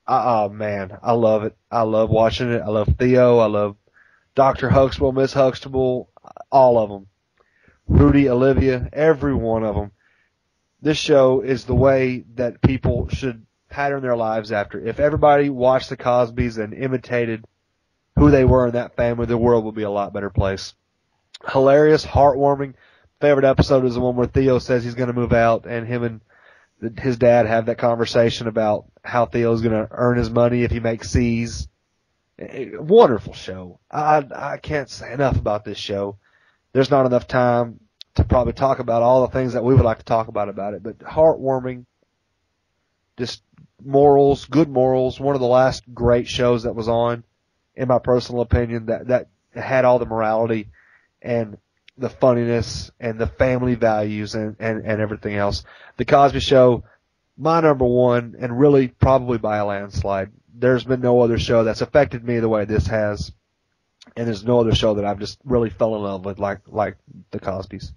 B: oh man, I love it. I love watching it. I love Theo. I love Dr. Huxtable, Miss Huxtable, all of them. Rudy, Olivia, every one of them. This show is the way that people should pattern their lives after. If everybody watched the Cosbys and imitated who they were in that family, the world would be a lot better place. Hilarious, heartwarming. Favorite episode is the one where Theo says he's going to move out, and him and his dad have that conversation about how Theo's going to earn his money if he makes C's. Wonderful show. I can't say enough about this show. There's not enough time to probably talk about all the things that we would like to talk about it, but heartwarming, just morals, good morals, one of the last great shows that was on, in my personal opinion, that had all the morality and the funniness and the family values and everything else. The Cosby Show, my number one, and really probably by a landslide. There's been no other show that's affected me the way this has, and there's no other show that I've just really fell in love with like the Cosbys.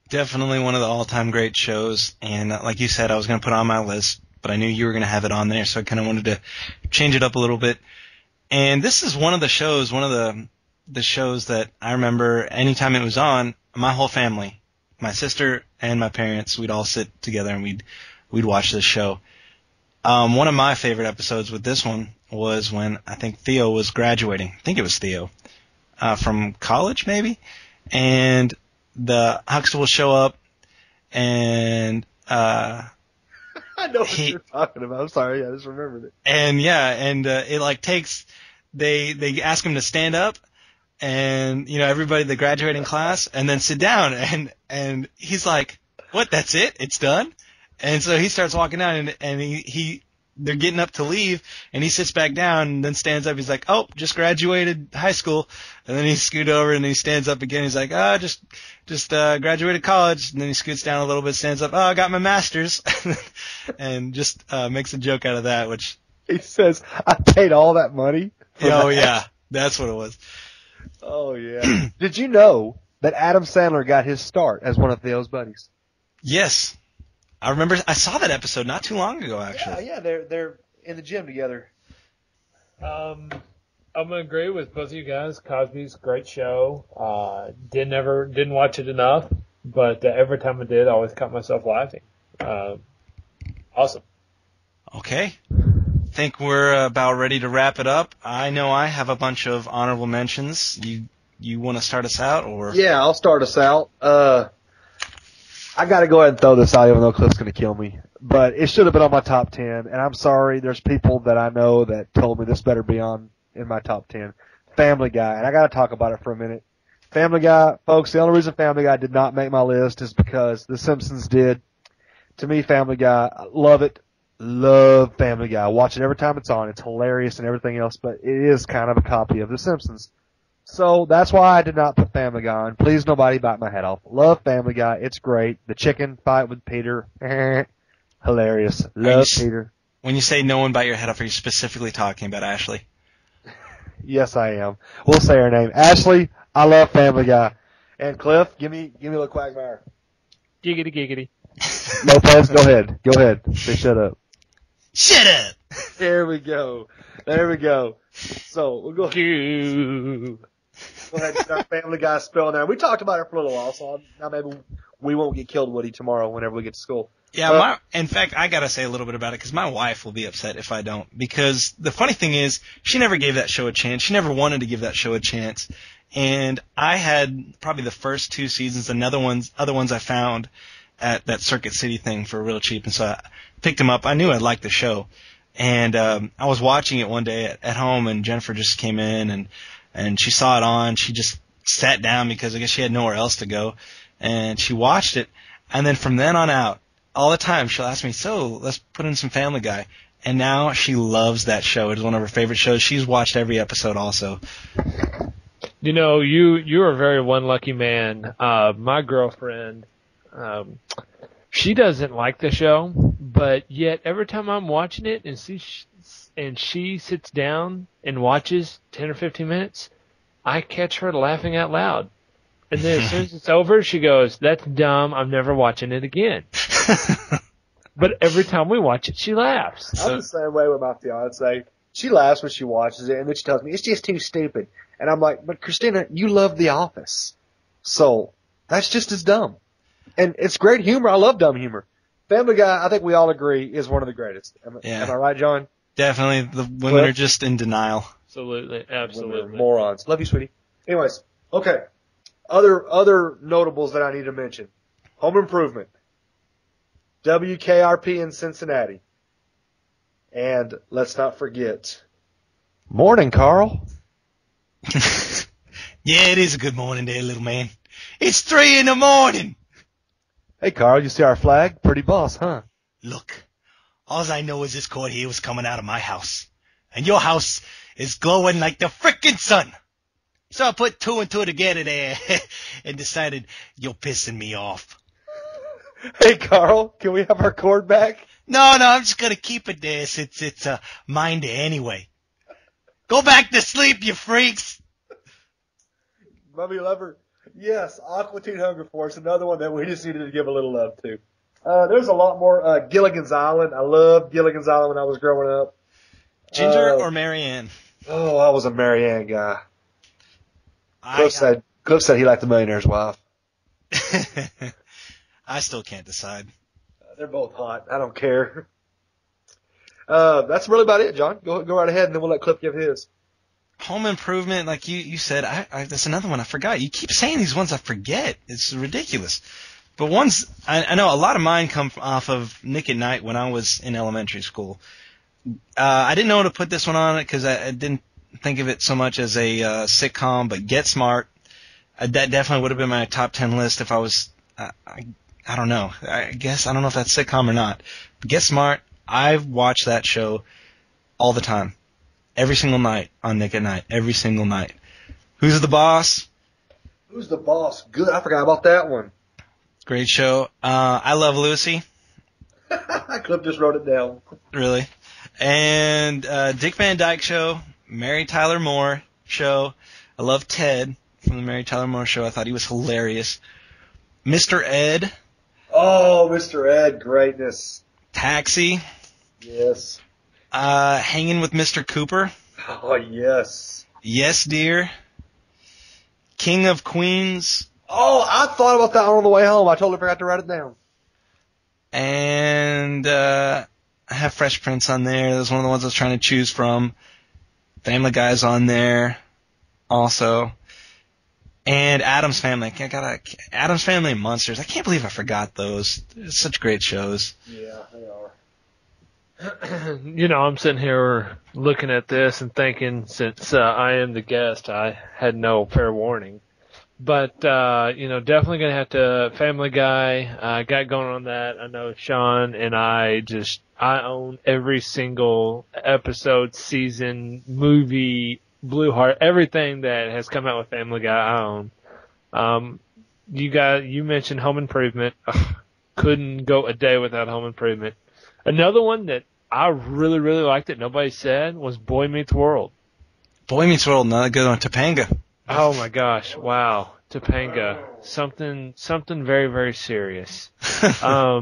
A: Definitely one of the all-time great shows, and like you said, I was going to put it on my list, but I knew you were going to have it on there, so I kind of wanted to change it up a little bit. And this is one of the shows, one of the shows that I remember anytime it was on, my whole family, my sister and my parents, we'd all sit together and we'd watch this show. One of my favorite episodes with this one was when I think Theo was graduating. I think it was Theo, from college maybe, and the Huxtables show up, and
B: I know what you're talking about. I'm sorry, I just remembered it.
A: And it like takes, they ask him to stand up, and everybody, the graduating class, and then sit down, and he's like, "What? That's it? It's done?" And so he starts walking down, and they're getting up to leave, and he sits back down and then stands up. He's like, "Oh, just graduated high school." And then he scoots over and he stands up again. He's like, "Oh, just graduated college." And then he scoots down a little bit, stands up, "Oh, I got my master's." And just makes a joke out of that, which
B: he says, "I paid all that money."
A: Oh yeah, that's what it was.
B: Oh yeah. Did you know that Adam Sandler got his start as one of Theo's buddies?
A: Yes. I remember I saw that episode not too long ago, actually.
B: Yeah, they're in the gym together.
C: I'm gonna agree with both of you guys. Cosby's great show. Didn't watch it enough, but every time I did, I always caught myself laughing. Awesome.
A: Okay. Think we're about ready to wrap it up. I know I have a bunch of honorable mentions. You want to start us out, or?
B: Yeah, I'll start us out. I got to go ahead and throw this out, even though Cliff's going to kill me. But it should have been on my top 10, and I'm sorry. There's people that I know that told me this better be on in my top 10. Family Guy, and I got to talk about it for a minute. Family Guy, folks, the only reason Family Guy did not make my list is because The Simpsons did. To me, Family Guy, I love it. Love Family Guy. I watch it every time it's on. It's hilarious and everything else, but it is kind of a copy of The Simpsons. So that's why I did not put Family Guy on. Please, nobody bite my head off. Love Family Guy. It's great. The chicken fight with Peter. Hilarious. Love Peter.
A: When you say no one bite your head off, are you specifically talking about Ashley?
B: Yes, I am. We'll say her name. Ashley, I love Family Guy. And Cliff, give me a little Quagmire.
C: Giggity, giggity.
B: Lopez, go ahead. Go ahead. Say shut up.
A: Shut up!
B: There we go. So, we'll go ahead and start Family Guy spelling out. We talked about it for a little while, so now maybe we won't get killed, Woody, tomorrow whenever we get to school.
A: Yeah, in fact, I gotta say a little bit about it, because my wife will be upset if I don't. Because the funny thing is, she never gave that show a chance. She never wanted to give that show a chance. And I had probably the first 2 seasons, and other ones I found at that Circuit City thing for real cheap, and so I picked them up. I knew I'd like the show. And I was watching it one day at home, and Jennifer just came in, and she saw it on. She just sat down because I guess she had nowhere else to go, and she watched it. And then from then on out, all the time she'll ask me, "So let's put in some Family Guy." And now she loves that show. It's one of her favorite shows. She's watched every episode also.
C: You know, you're a very one lucky man. My girlfriend, she doesn't like the show, but yet every time I'm watching it and she sits down and watches 10 or 15 minutes, I catch her laughing out loud. And then as soon as it's over, she goes, "That's dumb. I'm never watching it again." But every time we watch it, she laughs.
B: I'm the same way with my fiance. She laughs when she watches it, and then she tells me, "It's just too stupid." And I'm like, "But Christina, you love The Office. So that's just as dumb." And it's great humor. I love dumb humor. Family Guy, I think we all agree, is one of the greatest. Am I right, John?
A: Definitely. The women are just in denial.
C: Absolutely. Absolutely.
B: Women are morons. Love you, sweetie. Anyways, okay. Other notables that I need to mention. Home Improvement. WKRP in Cincinnati. And let's not forget. Morning, Carl.
A: Yeah, it is a good morning there, little man. It's 3 a.m.
B: Hey, Carl, you see our flag? Pretty boss, huh?
A: Look, all I know is this cord here was coming out of my house. And your house is glowing like the frickin' sun. So I put 2 and 2 together there and decided you're pissing me off.
B: Hey, Carl, can we have our cord back?
A: No, I'm just going to keep it there since it's mine there anyway. Go back to sleep, you freaks.
B: Mummy Lover. Yes, Aqua Teen Hunger Force, another one that we just needed to give a little love to. There's a lot more. Gilligan's Island. I loved Gilligan's Island when I was growing up.
A: Ginger or Marianne?
B: Oh, I was a Marianne guy. Cliff said he liked the Millionaire's Wife.
A: I still can't decide.
B: They're both hot. I don't care. That's really about it, John. Go right ahead, and then we'll let Cliff give his.
A: Home Improvement, like you said, that's another one I forgot. You keep saying these ones I forget. It's ridiculous. But ones, I know a lot of mine come off of Nick at Night when I was in elementary school. I didn't know to put this one on it because I didn't think of it so much as a sitcom, but Get Smart, that definitely would have been my top 10 list if I was, I don't know. I guess, I don't know if that's sitcom or not. But Get Smart, I've watched that show all the time. Every single night on Nick at Night. Every single night. Who's the Boss?
B: Who's the Boss? Good. I forgot about that one.
A: Great show. I Love Lucy.
B: Cliff just wrote it down.
A: Really? And Dick Van Dyke Show. Mary Tyler Moore Show. I love Ted from the Mary Tyler Moore Show. I thought he was hilarious. Mr. Ed.
B: Oh, Mr. Ed. Greatness.
A: Taxi.
B: Yes.
A: Hanging with Mr. Cooper.
B: Oh, yes.
A: Yes, Dear. King of Queens.
B: Oh, I thought about that on the way home. I totally forgot to write it down.
A: And I have Fresh Prince on there. That was one of the ones I was trying to choose from. Family Guy's on there also. And Addams Family. Addams Family and Monsters. I can't believe I forgot those. They're such great shows.
B: Yeah, they are.
C: You know, I'm sitting here looking at this and thinking, since I am the guest, I had no fair warning. But, definitely going to have to Family Guy. Got going on that. I know Shawn and I own every single episode, season, movie, Blue Heart, everything that has come out with Family Guy I own. You mentioned Home Improvement. Ugh, couldn't go a day without Home Improvement. Another one that I really, really liked that nobody said was Boy Meets World.
A: Boy Meets World, another good one. Topanga.
C: Oh my gosh! Wow, Topanga, something very, very serious.
B: I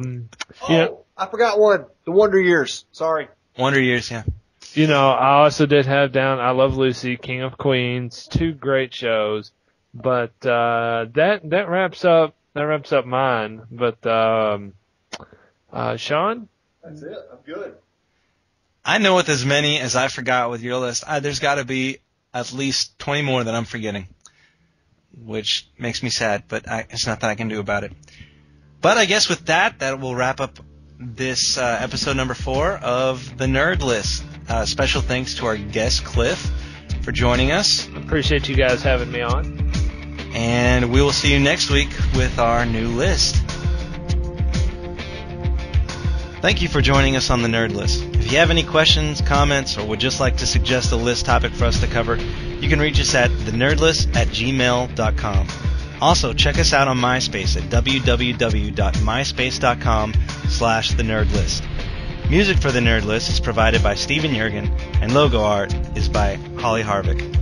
B: forgot one. The Wonder Years. Sorry.
A: Wonder Years, yeah.
C: I also did have down I Love Lucy, King of Queens, 2 great shows. But that wraps up mine. But Shawn?
B: That's it. I'm good.
A: I know with as many as I forgot with your list, there's got to be at least 20 more that I'm forgetting, which makes me sad, but it's not that I can do about it. But I guess with that will wrap up this episode number 4 of the Nerd List. Special thanks to our guest, Cliff, for joining us.
C: Appreciate you guys having me on.
A: And we will see you next week with our new list. Thank you for joining us on the Nerd List. If If you have any questions, comments, or would just like to suggest a list topic for us to cover, you can reach us at thenerdlist@gmail.com. Also, check us out on MySpace at www.myspace.com/thenerdlist. Music for The Nerd List is provided by Steven Jurgen, and logo art is by Holly Harvick.